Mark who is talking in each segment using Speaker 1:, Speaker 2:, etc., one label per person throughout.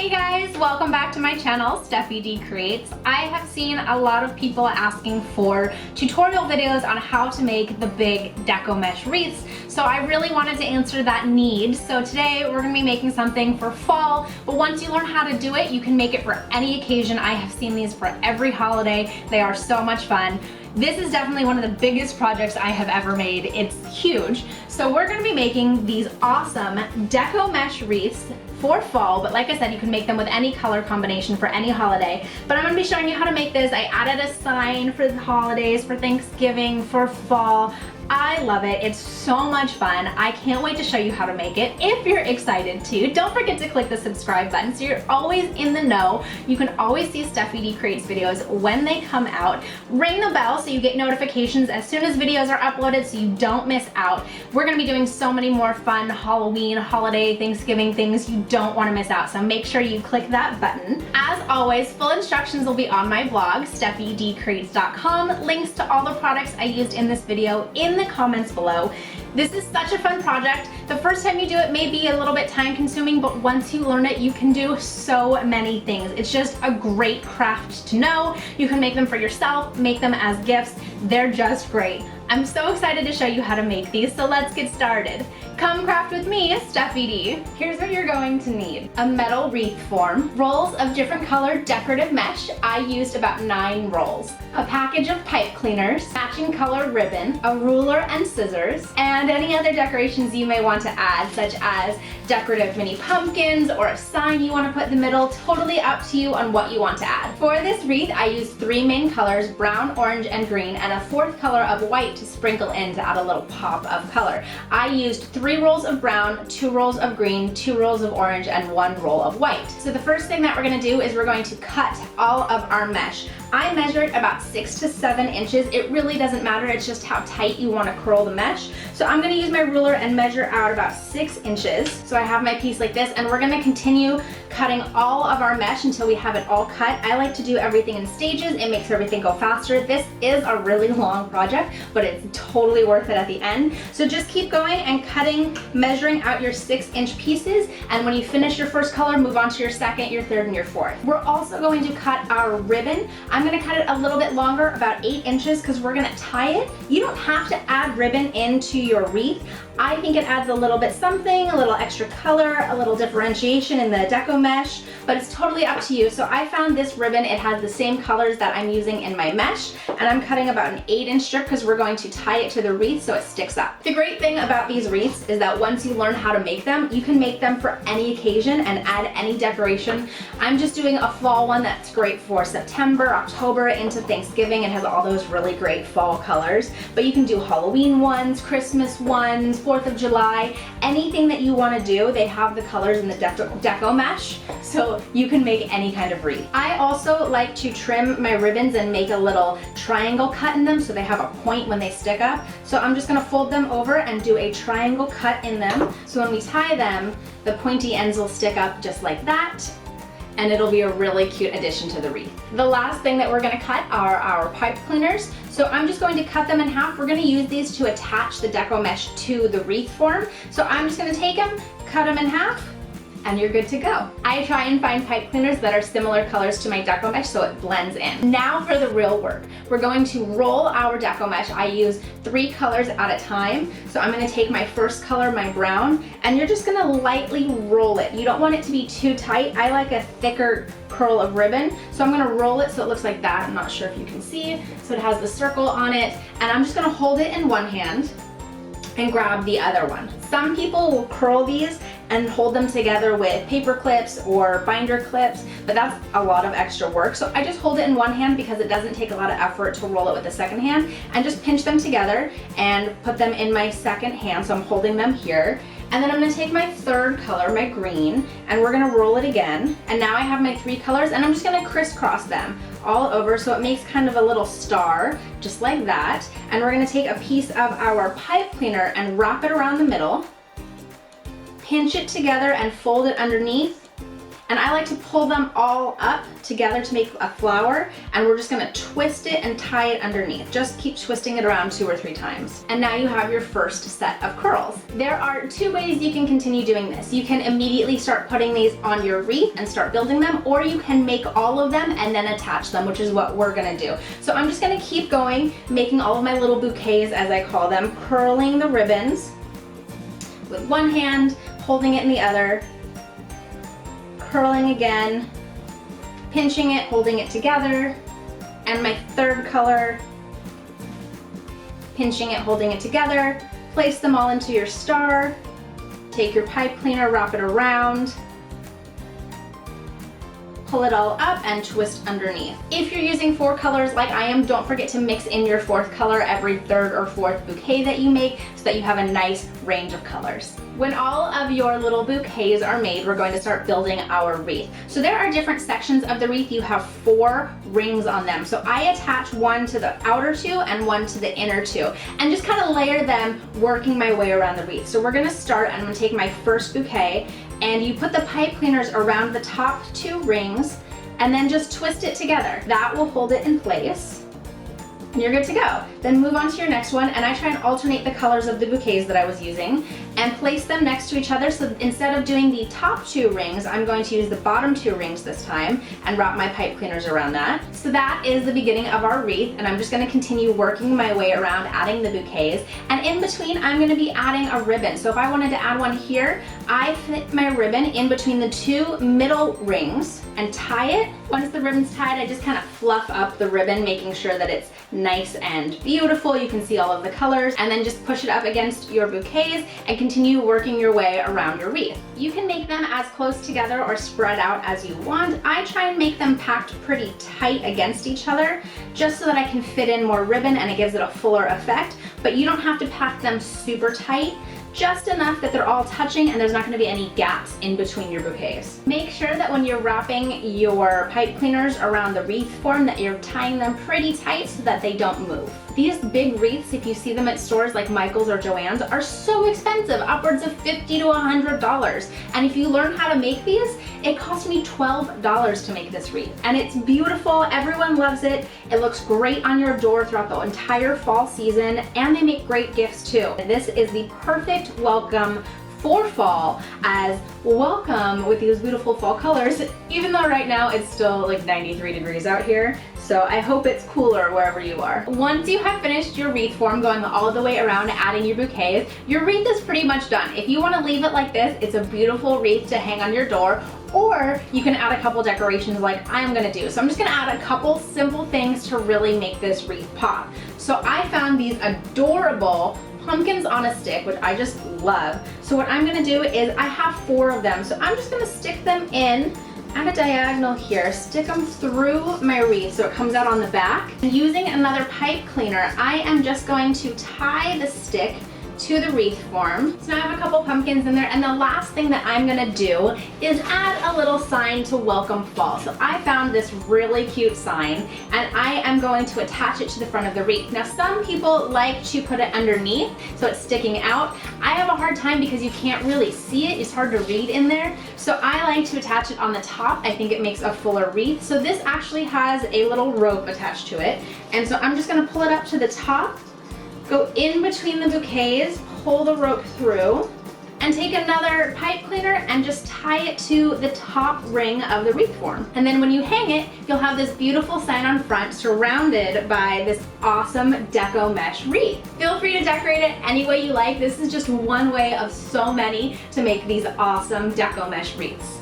Speaker 1: Hey guys, welcome back to my channel, Steffi D Creates. I have seen a lot of people asking for tutorial videos on how to make the big Deco Mesh Wreaths, so I really wanted to answer that need. So today we're going to be making something for fall, but once you learn how to do it, you can make it for any occasion. I have seen these for every holiday. They are so much fun. This is definitely one of the biggest projects I have ever made. It's huge. So we're going to be making these awesome Deco Mesh Wreaths for fall, but like I said, you can make them with any color combination for any holiday. But I'm going to be showing you how to make this. I added a sign for the holidays, for Thanksgiving, for fall. I love it. It's so much fun. I can't wait to show you how to make it. If you're excited to, don't forget to click the subscribe button so you're always in the know. You can always see Steffi D Creates videos when they come out. Ring the bell so you get notifications as soon as videos are uploaded so you don't miss out. We're going to be doing so many more fun Halloween, holiday, Thanksgiving things you don't want to miss out, so make sure you click that button. As always, full instructions will be on my blog, steffidcreates.com. Links to all the products I used in this video in the comments below. This is such a fun project. The first time you do it may be a little bit time consuming, but once you learn it, you can do so many things. It's just a great craft to know. You can make them for yourself, make them as gifts. They're just great. I'm so excited to show you how to make these, so let's get started. Come craft with me, Steffi D. Here's what you're going to need. A metal wreath form, rolls of different colored decorative mesh. I used about 9 rolls. A package of pipe cleaners, matching color ribbon, a ruler and scissors, and any other decorations you may want to add, such as decorative mini pumpkins or a sign you want to put in the middle. Totally up to you on what you want to add. For this wreath, I used 3 main colors, brown, orange, and green, and a 4th color of white to sprinkle in to add a little pop of color. I used 3 rolls of brown, 2 rolls of green, 2 rolls of orange, and 1 roll of white. So the first thing that we're going to do is we're going to cut all of our mesh. I measured about 6 to 7 inches. It really doesn't matter, it's just how tight you want to curl the mesh. So I'm going to use my ruler and measure out about 6 inches. So I have my piece like this, and we're going to continue cutting all of our mesh until we have it all cut. I like to do everything in stages. It makes everything go faster. This is a really long project, but it's totally worth it at the end. So just keep going and cutting, measuring out your 6-inch pieces, and when you finish your first color, move on to your second, your third, and your fourth. We're also going to cut our ribbon. I'm going to cut it a little bit longer, about 8 inches, because we're going to tie it. You don't have to add ribbon into your wreath. I think it adds a little bit something, a little extra color, a little differentiation in the deco mesh, but it's totally up to you. So I found this ribbon, it has the same colors that I'm using in my mesh, and I'm cutting about an 8-inch strip because we're going to tie it to the wreath so it sticks up. The great thing about these wreaths is that once you learn how to make them, you can make them for any occasion and add any decoration. I'm just doing a fall one that's great for September, October, into Thanksgiving. It has all those really great fall colors, but you can do Halloween ones, Christmas ones, 4th of July, anything that you want to do. They have the colors in the deco mesh, so you can make any kind of wreath. I also like to trim my ribbons and make a little triangle cut in them so they have a point when they stick up. So I'm just going to fold them over and do a triangle cut in them, so when we tie them, the pointy ends will stick up just like that, and it'll be a really cute addition to the wreath. The last thing that we're going to cut are our pipe cleaners. So I'm just going to cut them in half. We're going to use these to attach the deco mesh to the wreath form. So I'm just going to take them, cut them in half, and you're good to go. I try and find pipe cleaners that are similar colors to my deco mesh so it blends in. Now for the real work. We're going to roll our deco mesh. I use 3 colors at a time. So I'm going to take my first color, my brown, and you're just going to lightly roll it. You don't want it to be too tight. I like a thicker curl of ribbon, so I'm going to roll it so it looks like that. I'm not sure if you can see. So it has the circle on it, and I'm just going to hold it in one hand and grab the other one. Some people will curl these and hold them together with paper clips or binder clips, but that's a lot of extra work. So I just hold it in one hand because it doesn't take a lot of effort to roll it with the second hand, and just pinch them together and put them in my second hand. So I'm holding them here. And then I'm going to take my third color, my green, and we're going to roll it again. And now I have my 3 colors, and I'm just going to crisscross them all over so it makes kind of a little star, just like that. And we're going to take a piece of our pipe cleaner and wrap it around the middle, pinch it together and fold it underneath, And I like to pull them all up together to make a flower, and we're just gonna twist it and tie it underneath. Just keep twisting it around 2 or 3 times. And now you have your first set of curls. There are 2 ways you can continue doing this. You can immediately start putting these on your wreath and start building them, or you can make all of them and then attach them, which is what we're gonna do. So I'm just gonna keep going, making all of my little bouquets, as I call them, curling the ribbons with one hand, holding it in the other, curling again, pinching it, holding it together, and my third color, pinching it, holding it together. Place them all into your star, take your pipe cleaner, wrap it around, pull it all up and twist underneath. If you're using 4 colors like I am, don't forget to mix in your 4th color every 3rd or 4th bouquet that you make so that you have a nice range of colors. When all of your little bouquets are made, we're going to start building our wreath. So there are different sections of the wreath. You have 4 rings on them. So I attach one to the outer 2 and one to the inner 2, and just kind of layer them, working my way around the wreath. So we're gonna start, I'm gonna take my first bouquet, and you put the pipe cleaners around the top 2 rings, and then just twist it together. That will hold it in place. And you're good to go. Then move on to your next one, and I try and alternate the colors of the bouquets that I was using and place them next to each other. So instead of doing the top 2 rings, I'm going to use the bottom 2 rings this time and wrap my pipe cleaners around that. So that is the beginning of our wreath, and I'm just gonna continue working my way around adding the bouquets. And in between, I'm gonna be adding a ribbon. So if I wanted to add one here, I fit my ribbon in between the 2 middle rings and tie it. Once the ribbon's tied, I just kind of fluff up the ribbon, making sure that it's nice and beautiful. You can see all of the colors, and then just push it up against your bouquets and continue working your way around your wreath. You can make them as close together or spread out as you want. I try and make them packed pretty tight against each other, just so that I can fit in more ribbon and it gives it a fuller effect, but you don't have to pack them super tight. Just enough that they're all touching and there's not going to be any gaps in between your bouquets. Make sure that when you're wrapping your pipe cleaners around the wreath form that you're tying them pretty tight so that they don't move. These big wreaths, if you see them at stores like Michael's or Joann's, are so expensive, upwards of $50 to $100. And if you learn how to make these, it cost me $12 to make this wreath. And it's beautiful, everyone loves it. It looks great on your door throughout the entire fall season, and they make great gifts too. This is the perfect welcome for fall, as welcome with these beautiful fall colors, even though right now it's still like 93 degrees out here. So I hope it's cooler wherever you are. Once you have finished your wreath form, going all the way around, adding your bouquets, your wreath is pretty much done. If you want to leave it like this, it's a beautiful wreath to hang on your door, or you can add a couple decorations like I'm gonna do. So I'm just gonna add a couple simple things to really make this wreath pop. So I found these adorable pumpkins on a stick, which I just love. So what I'm gonna do is, I have 4 of them, so I'm just gonna stick them in at a diagonal here, stick them through my wreath so it comes out on the back. And using another pipe cleaner, I am just going to tie the stick to the wreath form. So now I have a couple pumpkins in there, and the last thing that I'm gonna do is add a little sign to welcome fall. So I found this really cute sign, and I am going to attach it to the front of the wreath. Now some people like to put it underneath so it's sticking out. I have a hard time because you can't really see it, it's hard to read in there. So I like to attach it on the top. I think it makes a fuller wreath. So this actually has a little rope attached to it, and so I'm just gonna pull it up to the top, go in between the bouquets, pull the rope through, and take another pipe cleaner and just tie it to the top ring of the wreath form. And then when you hang it, you'll have this beautiful sign on front surrounded by this awesome Deco Mesh Wreath. Feel free to decorate it any way you like. This is just one way of so many to make these awesome Deco Mesh Wreaths.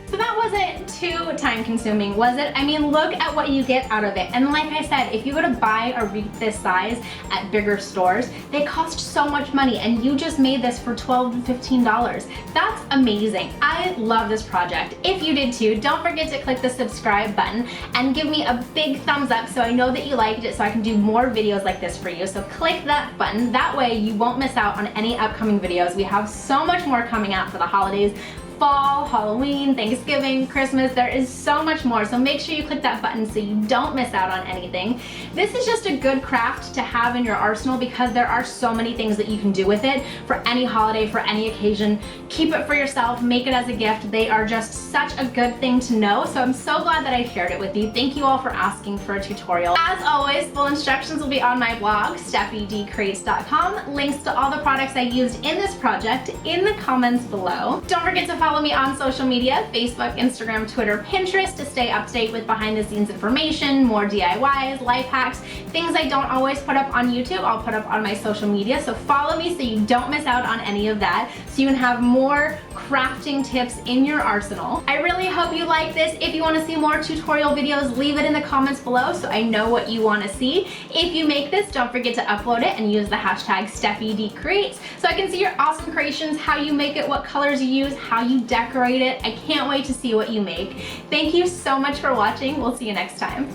Speaker 1: So that wasn't too time consuming, was it? I mean, look at what you get out of it. And like I said, if you go to buy a wreath this size at bigger stores, they cost so much money, and you just made this for $12 to $15. That's amazing. I love this project. If you did too, don't forget to click the subscribe button and give me a big thumbs up so I know that you liked it, so I can do more videos like this for you. So click that button. That way you won't miss out on any upcoming videos. We have so much more coming out for the holidays. fall, Halloween, Thanksgiving, Christmas. There is so much more, so make sure you click that button so you don't miss out on anything. This is just a good craft to have in your arsenal because there are so many things that you can do with it for any holiday, for any occasion. Keep it for yourself, make it as a gift. They are just such a good thing to know, so I'm so glad that I shared it with you. Thank you all for asking for a tutorial. As always, full instructions will be on my blog, stephydcreates.com. Links to all the products I used in this project in the comments below. Don't forget to follow me on social media, Facebook, Instagram, Twitter, Pinterest, to stay up to date with behind the scenes information, more DIYs, life hacks, things I don't always put up on YouTube, I'll put up on my social media. So follow me so you don't miss out on any of that, so you can have more crafting tips in your arsenal. I really hope you like this. If you want to see more tutorial videos, leave it in the comments below so I know what you want to see. If you make this, don't forget to upload it and use the hashtag SteffiDCreates so I can see your awesome creations, how you make it, what colors you use, how you decorate it. I can't wait to see what you make. Thank you so much for watching. We'll see you next time.